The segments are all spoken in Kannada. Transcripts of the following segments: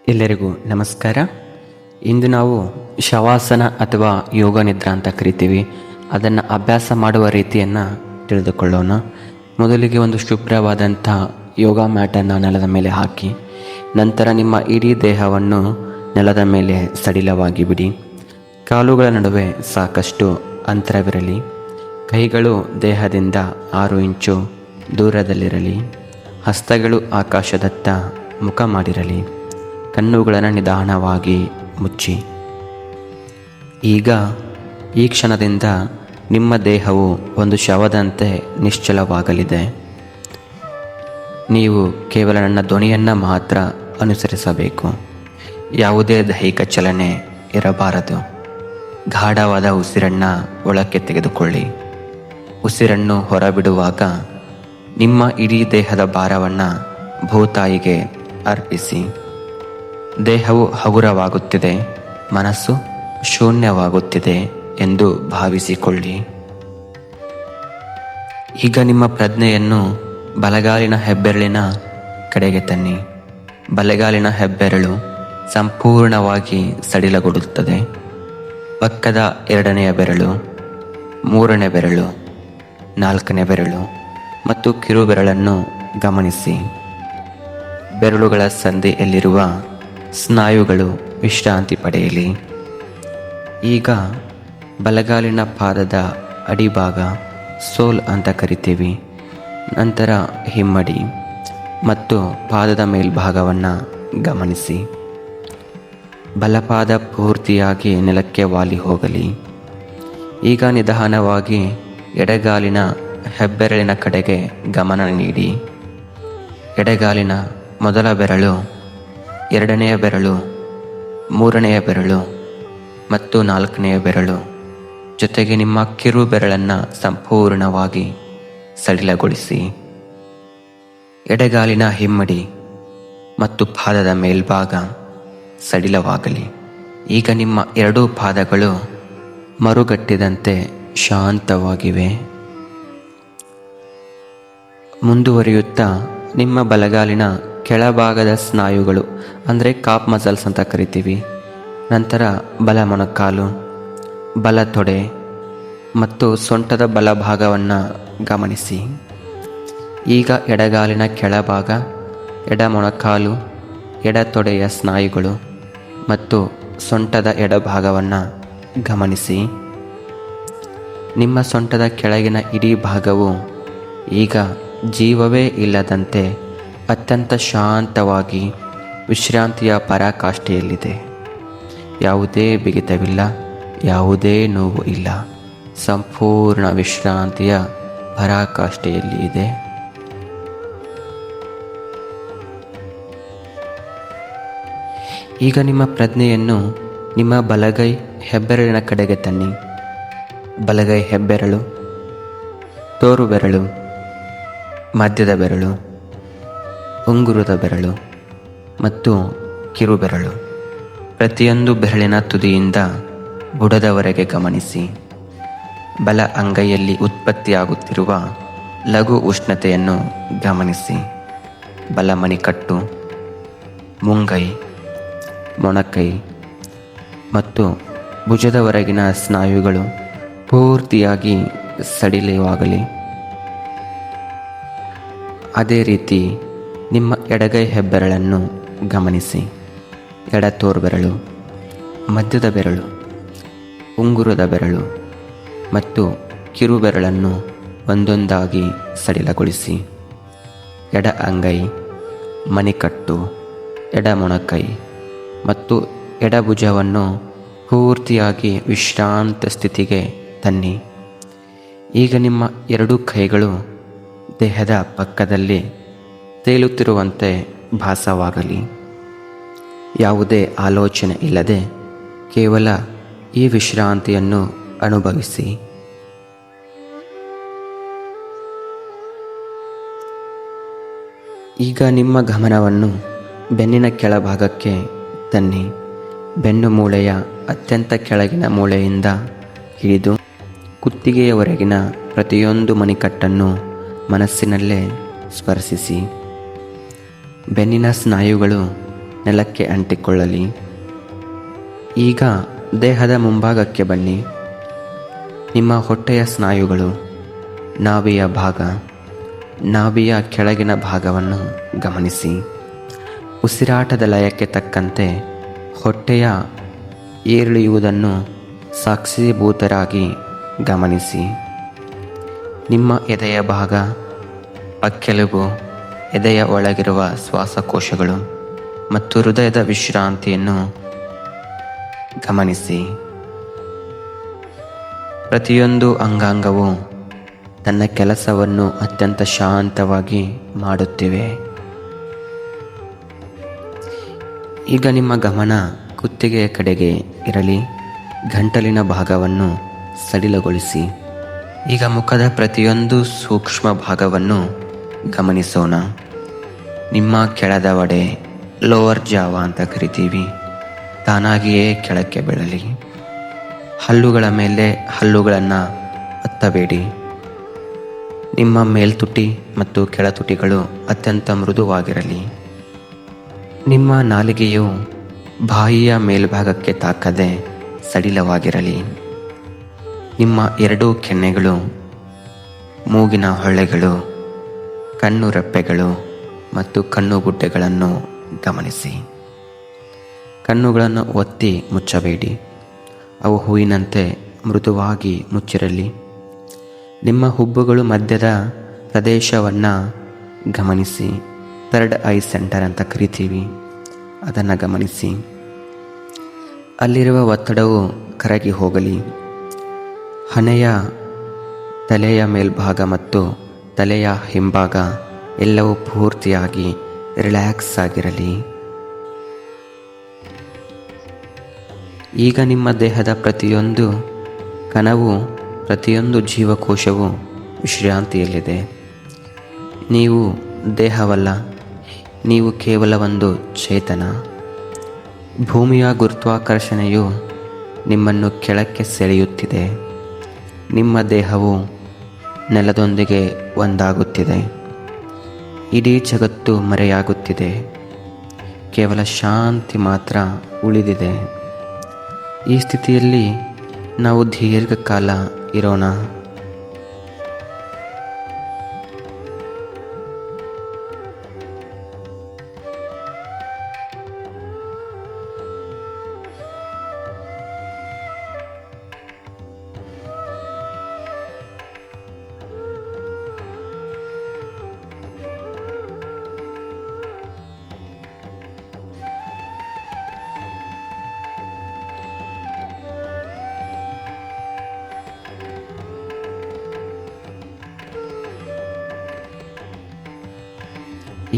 ಎಲ್ಲರಿಗೂ ನಮಸ್ಕಾರ. ಇಂದು ನಾವು ಶವಾಸನ ಅಥವಾ ಯೋಗ ನಿದ್ರಾ ಅಂತ ಕರಿತೀವಿ. ಅದನ್ನು ಅಭ್ಯಾಸ ಮಾಡುವ ರೀತಿಯನ್ನು ತಿಳಿದುಕೊಳ್ಳೋಣ. ಮೊದಲಿಗೆ ಒಂದು ಶುಭ್ರವಾದಂಥ ಯೋಗ ಮ್ಯಾಟನ್ನು ನೆಲದ ಮೇಲೆ ಹಾಕಿ, ನಂತರ ನಿಮ್ಮ ಇಡೀ ದೇಹವನ್ನು ನೆಲದ ಮೇಲೆ ಸಡಿಲವಾಗಿ ಬಿಡಿ. ಕಾಲುಗಳ ನಡುವೆ ಸಾಕಷ್ಟು ಅಂತರವಿರಲಿ. ಕೈಗಳು ದೇಹದಿಂದ 6 ಇಂಚು ದೂರದಲ್ಲಿರಲಿ. ಹಸ್ತಗಳು ಆಕಾಶದತ್ತ ಮುಖ ಮಾಡಿರಲಿ. ಕಣ್ಣುಗಳನ್ನು ನಿಧಾನವಾಗಿ ಮುಚ್ಚಿ. ಈಗ ಈ ಕ್ಷಣದಿಂದ ನಿಮ್ಮ ದೇಹವು ಒಂದು ಶವದಂತೆ ನಿಶ್ಚಲವಾಗಲಿದೆ. ನೀವು ಕೇವಲ ನನ್ನ ಧ್ವನಿಯನ್ನು ಮಾತ್ರ ಅನುಸರಿಸಬೇಕು. ಯಾವುದೇ ದೈಹಿಕ ಚಲನೆ ಇರಬಾರದು. ಗಾಢವಾದ ಉಸಿರನ್ನು ಒಳಕ್ಕೆ ತೆಗೆದುಕೊಳ್ಳಿ. ಉಸಿರನ್ನು ಹೊರಬಿಡುವಾಗ ನಿಮ್ಮ ಇಡೀ ದೇಹದ ಭಾರವನ್ನು ಭೂತಾಯಿಗೆ ಅರ್ಪಿಸಿ. ದೇಹವು ಹಗುರವಾಗುತ್ತಿದೆ, ಮನಸ್ಸು ಶೂನ್ಯವಾಗುತ್ತಿದೆ ಎಂದು ಭಾವಿಸಿಕೊಳ್ಳಿ. ಈಗ ನಿಮ್ಮ ಪ್ರಜ್ಞೆಯನ್ನು ಬಲಗಾಲಿನ ಹೆಬ್ಬೆರಳಿನ ಕಡೆಗೆ ತನ್ನಿ. ಬಲಗಾಲಿನ ಹೆಬ್ಬೆರಳು ಸಂಪೂರ್ಣವಾಗಿ ಸಡಿಲಗೊಳ್ಳುತ್ತದೆ. ಪಕ್ಕದ 2ನೇ ಬೆರಳು, 3ನೇ ಬೆರಳು, 4ನೇ ಬೆರಳು ಮತ್ತು ಕಿರುಬೆರಳನ್ನು ಗಮನಿಸಿ. ಬೆರಳುಗಳ ಸಂಧಿಯಲ್ಲಿರುವ ಸ್ನಾಯುಗಳು ವಿಶ್ರಾಂತಿ ಪಡೆಯಲಿ. ಈಗ ಬಲಗಾಲಿನ ಪಾದದ ಅಡಿಭಾಗ ಸೋಲ್ ಅಂತ ಕರಿತೀವಿ. ನಂತರ ಹಿಮ್ಮಡಿ ಮತ್ತು ಪಾದದ ಮೇಲ್ಭಾಗವನ್ನು ಗಮನಿಸಿ. ಬಲಪಾದ ಪೂರ್ತಿಯಾಗಿ ನೆಲಕ್ಕೆ ವಾಲಿ ಹೋಗಲಿ. ಈಗ ನಿಧಾನವಾಗಿ ಎಡಗಾಲಿನ ಹೆಬ್ಬೆರಳಿನ ಕಡೆಗೆ ಗಮನ ನೀಡಿ. ಎಡಗಾಲಿನ ಮೊದಲ ಬೆರಳು, 2ನೇ ಬೆರಳು, 3ನೇ ಬೆರಳು ಮತ್ತು 4ನೇ ಬೆರಳು ಜೊತೆಗೆ ನಿಮ್ಮ ಕಿರು ಬೆರಳನ್ನು ಸಂಪೂರ್ಣವಾಗಿ ಸಡಿಲಗೊಳಿಸಿ. ಎಡಗಾಲಿನ ಹಿಮ್ಮಡಿ ಮತ್ತು ಪಾದದ ಮೇಲ್ಭಾಗ ಸಡಿಲವಾಗಲಿ. ಈಗ ನಿಮ್ಮ 2 ಪಾದಗಳು ಮರುಗಟ್ಟಿದಂತೆ ಶಾಂತವಾಗಿವೆ. ಮುಂದುವರಿಯುತ್ತಾ ನಿಮ್ಮ ಬಲಗಾಲಿನ ಕೆಳಭಾಗದ ಸ್ನಾಯುಗಳು ಅಂದರೆ ಕಾಪ್ ಮಸಲ್ಸ್ ಅಂತ ಕರಿತೀವಿ. ನಂತರ ಬಲ ಮೊಣಕಾಲು, ಬಲ ತೊಡೆ ಮತ್ತು ಸೊಂಟದ ಬಲಭಾಗವನ್ನು ಗಮನಿಸಿ. ಈಗ ಎಡಗಾಲಿನ ಕೆಳಭಾಗ, ಎಡ ಮೊಣಕಾಲು, ಎಡ ತೊಡೆಯ ಸ್ನಾಯುಗಳು ಮತ್ತು ಸೊಂಟದ ಎಡಭಾಗವನ್ನು ಗಮನಿಸಿ. ನಿಮ್ಮ ಸೊಂಟದ ಕೆಳಗಿನ ಇಡೀ ಭಾಗವು ಈಗ ಜೀವವೇ ಇಲ್ಲದಂತೆ ಅತ್ಯಂತ ಶಾಂತವಾಗಿ ವಿಶ್ರಾಂತಿಯ ಪರಾಕಾಷ್ಠೆಯಲ್ಲಿದೆ. ಯಾವುದೇ ಬಿಗಿತವಿಲ್ಲ, ಯಾವುದೇ ನೋವು ಇಲ್ಲ. ಸಂಪೂರ್ಣ ವಿಶ್ರಾಂತಿಯ ಪರಾಕಾಷ್ಠೆಯಲ್ಲಿ ಇದೆ. ಈಗ ನಿಮ್ಮ ಪ್ರಜ್ಞೆಯನ್ನು ನಿಮ್ಮ ಬಲಗೈ ಹೆಬ್ಬೆರಳಿನ ಕಡೆಗೆ ತನ್ನಿ. ಬಲಗೈ ಹೆಬ್ಬೆರಳು, ತೋರು ಬೆರಳು, ಮಧ್ಯದ ಬೆರಳು, ಉಂಗುರದ ಬೆರಳು ಮತ್ತು ಕಿರುಬೆರಳು ಪ್ರತಿಯೊಂದು ಬೆರಳಿನ ತುದಿಯಿಂದ ಬುಡದವರೆಗೆ ಗಮನಿಸಿ. ಬಲ ಅಂಗೈಯಲ್ಲಿ ಉತ್ಪತ್ತಿಯಾಗುತ್ತಿರುವ ಲಘು ಉಷ್ಣತೆಯನ್ನು ಗಮನಿಸಿ. ಬಲ ಮಣಿಕಟ್ಟು, ಮುಂಗೈ, ಮೊಣಕೈ ಮತ್ತು ಭುಜದವರೆಗಿನ ಸ್ನಾಯುಗಳು ಪೂರ್ತಿಯಾಗಿ ಸಡಿಲವಾಗಲಿ. ಅದೇ ರೀತಿ ನಿಮ್ಮ ಎಡಗೈ ಹೆಬ್ಬೆರಳನ್ನು ಗಮನಿಸಿ. ಎಡ ತೋರ್ಬೆರಳು, ಮಧ್ಯದ ಬೆರಳು, ಉಂಗುರದ ಬೆರಳು ಮತ್ತು ಕಿರುಬೆರಳನ್ನು ಒಂದೊಂದಾಗಿ ಸಡಿಲಗೊಳಿಸಿ. ಎಡ ಅಂಗೈ, ಮಣಿಕಟ್ಟು, ಎಡ ಮೊಣಕೈ ಮತ್ತು ಎಡಭುಜವನ್ನು ಪೂರ್ತಿಯಾಗಿ ವಿಶ್ರಾಂತ ಸ್ಥಿತಿಗೆ ತನ್ನಿ. ಈಗ ನಿಮ್ಮ 2 ಕೈಗಳು ದೇಹದ ಪಕ್ಕದಲ್ಲಿ ತೇಲುತ್ತಿರುವಂತೆ ಭಾಸವಾಗಲಿ. ಯಾವುದೇ ಆಲೋಚನೆ ಇಲ್ಲದೆ ಕೇವಲ ಈ ವಿಶ್ರಾಂತಿಯನ್ನು ಅನುಭವಿಸಿ. ಈಗ ನಿಮ್ಮ ಗಮನವನ್ನು ಬೆನ್ನಿನ ಕೆಳಭಾಗಕ್ಕೆ ತನ್ನಿ. ಬೆನ್ನು ಮೂಳೆಯ ಅತ್ಯಂತ ಕೆಳಗಿನ ಮೂಳೆಯಿಂದ ಹಿಡಿದು ಕುತ್ತಿಗೆಯವರೆಗಿನ ಪ್ರತಿಯೊಂದು ಮಣಿಕಟ್ಟನ್ನು ಮನಸ್ಸಿನಲ್ಲೇ ಸ್ಪರ್ಶಿಸಿ. ಬೆನ್ನಿನ ಸ್ನಾಯುಗಳು ನೆಲಕ್ಕೆ ಅಂಟಿಕೊಳ್ಳಲಿ. ಈಗ ದೇಹದ ಮುಂಭಾಗಕ್ಕೆ ಬನ್ನಿ. ನಿಮ್ಮ ಹೊಟ್ಟೆಯ ಸ್ನಾಯುಗಳು, ನಾಭಿಯ ಭಾಗ, ನಾಭಿಯ ಕೆಳಗಿನ ಭಾಗವನ್ನು ಗಮನಿಸಿ. ಉಸಿರಾಟದ ಲಯಕ್ಕೆ ತಕ್ಕಂತೆ ಹೊಟ್ಟೆಯ ಏರಿಳಿಯುವುದನ್ನು ಸಾಕ್ಷೀಭೂತರಾಗಿ ಗಮನಿಸಿ. ನಿಮ್ಮ ಎದೆಯ ಭಾಗ, ಪಕ್ಕೆಲುಬು, ಎದೆಯ ಒಳಗಿರುವ ಶ್ವಾಸಕೋಶಗಳು ಮತ್ತು ಹೃದಯದ ವಿಶ್ರಾಂತಿಯನ್ನು ಗಮನಿಸಿ. ಪ್ರತಿಯೊಂದು ಅಂಗಾಂಗವು ತನ್ನ ಕೆಲಸವನ್ನು ಅತ್ಯಂತ ಶಾಂತವಾಗಿ ಮಾಡುತ್ತಿವೆ. ಈಗ ನಿಮ್ಮ ಗಮನ ಕುತ್ತಿಗೆಯ ಕಡೆಗೆ ಇರಲಿ. ಗಂಟಲಿನ ಭಾಗವನ್ನು ಸಡಿಲಗೊಳಿಸಿ. ಈಗ ಮುಖದ ಪ್ರತಿಯೊಂದು ಸೂಕ್ಷ್ಮ ಭಾಗವನ್ನು ಗಮನಿಸೋಣ. ನಿಮ್ಮ ಕೆಳದ ಒಡೆ, ಲೋವರ್ ಜಾವ ಅಂತ ಕರಿತೀವಿ, ತಾನಾಗಿಯೇ ಕೆಳಕ್ಕೆ ಬೀಳಲಿ. ಹಲ್ಲುಗಳ ಮೇಲೆ ಹಲ್ಲುಗಳನ್ನು ಹತ್ತಬೇಡಿ. ನಿಮ್ಮ ಮೇಲ್ತುಟಿ ಮತ್ತು ಕೆಳತುಟಿಗಳು ಅತ್ಯಂತ ಮೃದುವಾಗಿರಲಿ. ನಿಮ್ಮ ನಾಲಿಗೆಯು ಬಾಯಿಯ ಮೇಲ್ಭಾಗಕ್ಕೆ ತಾಕದೆ ಸಡಿಲವಾಗಿರಲಿ. ನಿಮ್ಮ ಎರಡೂ ಕೆನ್ನೆಗಳು, ಮೂಗಿನ ಹೊಳ್ಳೆಗಳು, ಕಣ್ಣು ರೆಪ್ಪೆಗಳು ಮತ್ತು ಕಣ್ಣುಗುಡ್ಡೆಗಳನ್ನು ಗಮನಿಸಿ. ಕಣ್ಣುಗಳನ್ನು ಒತ್ತಿ ಮುಚ್ಚಬೇಡಿ. ಅವು ಹೂವಿನಂತೆ ಮೃದುವಾಗಿ ಮುಚ್ಚಿರಲಿ. ನಿಮ್ಮ ಹುಬ್ಬುಗಳು ಮಧ್ಯದ ಪ್ರದೇಶವನ್ನು ಗಮನಿಸಿ. ಥರ್ಡ್ ಐ ಸೆಂಟರ್ ಅಂತ ಕರಿತೀವಿ, ಅದನ್ನು ಗಮನಿಸಿ. ಅಲ್ಲಿರುವ ಒತ್ತಡವು ಕರಗಿ ಹೋಗಲಿ. ಹಣೆಯ, ತಲೆಯ ಮೇಲ್ಭಾಗ ಮತ್ತು ತಲೆಯ ಹಿಂಭಾಗ ಎಲ್ಲವೂ ಪೂರ್ತಿಯಾಗಿ ರಿಲ್ಯಾಕ್ಸ್ ಆಗಿರಲಿ. ಈಗ ನಿಮ್ಮ ದೇಹದ ಪ್ರತಿಯೊಂದು ಕಣವು, ಪ್ರತಿಯೊಂದು ಜೀವಕೋಶವು ವಿಶ್ರಾಂತಿಯಲ್ಲಿದೆ. ನೀವು ದೇಹವಲ್ಲ, ನೀವು ಕೇವಲ ಒಂದು ಚೇತನ. ಭೂಮಿಯ ಗುರುತ್ವಾಕರ್ಷಣೆಯು ನಿಮ್ಮನ್ನು ಕೆಳಕ್ಕೆ ಸೆಳೆಯುತ್ತಿದೆ. ನಿಮ್ಮ ದೇಹವು ನೆಲದೊಂದಿಗೆ ಒಂದಾಗುತ್ತಿದೆ. ಇಡೀ ಜಗತ್ತು ಮರೆಯಾಗುತ್ತಿದೆ. ಕೇವಲ ಶಾಂತಿ ಮಾತ್ರ ಉಳಿದಿದೆ. ಈ ಸ್ಥಿತಿಯಲ್ಲಿ ನಾವು ದೀರ್ಘಕಾಲ ಇರೋಣ.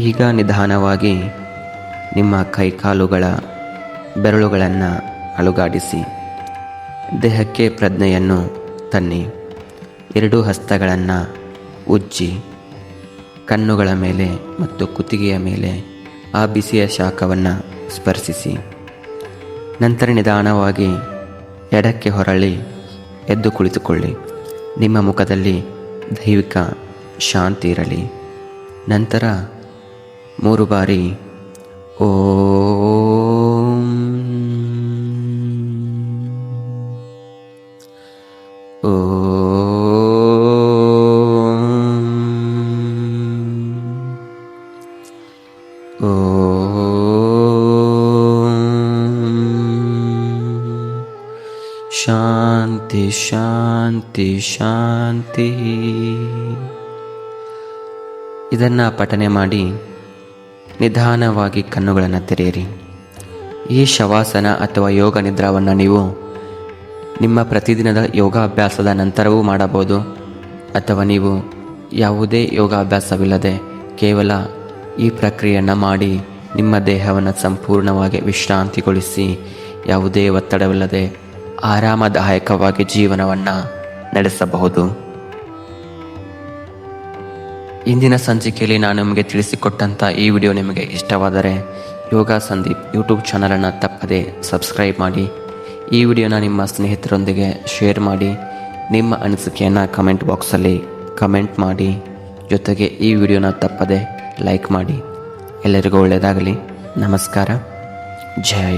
ಈಗ ನಿಧಾನವಾಗಿ ನಿಮ್ಮ ಕೈಕಾಲುಗಳ ಬೆರಳುಗಳನ್ನು ಅಲುಗಾಡಿಸಿ ದೇಹಕ್ಕೆ ಪ್ರಜ್ಞೆಯನ್ನು ತನ್ನಿ. ಎರಡೂ ಹಸ್ತಗಳನ್ನು ಉಜ್ಜಿ ಕಣ್ಣುಗಳ ಮೇಲೆ ಮತ್ತು ಕುತ್ತಿಗೆಯ ಮೇಲೆ ಆ ಬಿಸಿಯ ಶಾಖವನ್ನು ಸ್ಪರ್ಶಿಸಿ. ನಂತರ ನಿಧಾನವಾಗಿ ಎಡಕ್ಕೆ ಹೊರಳಿ ಎದ್ದು ಕುಳಿತುಕೊಳ್ಳಿ. ನಿಮ್ಮ ಮುಖದಲ್ಲಿ ದೈವಿಕ ಶಾಂತಿ ಇರಲಿ. ನಂತರ 3 ಬಾರಿ ಓಂ ಓಂ ಓಂ ಶಾಂತಿ ಶಾಂತಿ ಶಾಂತಿ. ಇದನ್ನು ಪಠನೆ ಮಾಡಿ ನಿಧಾನವಾಗಿ ಕಣ್ಣುಗಳನ್ನು ತೆರೆಯಿರಿ. ಈ ಶವಾಸನ ಅಥವಾ ಯೋಗ ನಿದ್ರಾವನ್ನು ನೀವು ನಿಮ್ಮ ಪ್ರತಿದಿನದ ಯೋಗಾಭ್ಯಾಸದ ನಂತರವೂ ಮಾಡಬಹುದು, ಅಥವಾ ನೀವು ಯಾವುದೇ ಯೋಗಾಭ್ಯಾಸವಿಲ್ಲದೆ ಕೇವಲ ಈ ಪ್ರಕ್ರಿಯೆಯನ್ನು ಮಾಡಿ ನಿಮ್ಮ ದೇಹವನ್ನು ಸಂಪೂರ್ಣವಾಗಿ ವಿಶ್ರಾಂತಿಗೊಳಿಸಿ ಯಾವುದೇ ಒತ್ತಡವಿಲ್ಲದೆ ಆರಾಮದಾಯಕವಾಗಿ ಜೀವನವನ್ನು ನಡೆಸಬಹುದು. ಇಂದಿನ ಸಂಚಿಕೆಯಲ್ಲಿ ನಾನು ನಿಮಗೆ ತಿಳಿಸಿಕೊಟ್ಟಂಥ ಈ ವಿಡಿಯೋ ನಿಮಗೆ ಇಷ್ಟವಾದರೆ ಯೋಗ ಸಂದೀಪ್ ಯೂಟ್ಯೂಬ್ ಚಾನಲನ್ನು ತಪ್ಪದೆ ಸಬ್ಸ್ಕ್ರೈಬ್ ಮಾಡಿ. ಈ ವಿಡಿಯೋನ ನಿಮ್ಮ ಸ್ನೇಹಿತರೊಂದಿಗೆ ಶೇರ್ ಮಾಡಿ. ನಿಮ್ಮ ಅನಿಸಿಕೆಯನ್ನು ಕಮೆಂಟ್ ಬಾಕ್ಸಲ್ಲಿ ಕಮೆಂಟ್ ಮಾಡಿ. ಜೊತೆಗೆ ಈ ವಿಡಿಯೋನ ತಪ್ಪದೆ ಲೈಕ್ ಮಾಡಿ. ಎಲ್ಲರಿಗೂ ಒಳ್ಳೆಯದಾಗಲಿ. ನಮಸ್ಕಾರ. ಜೈ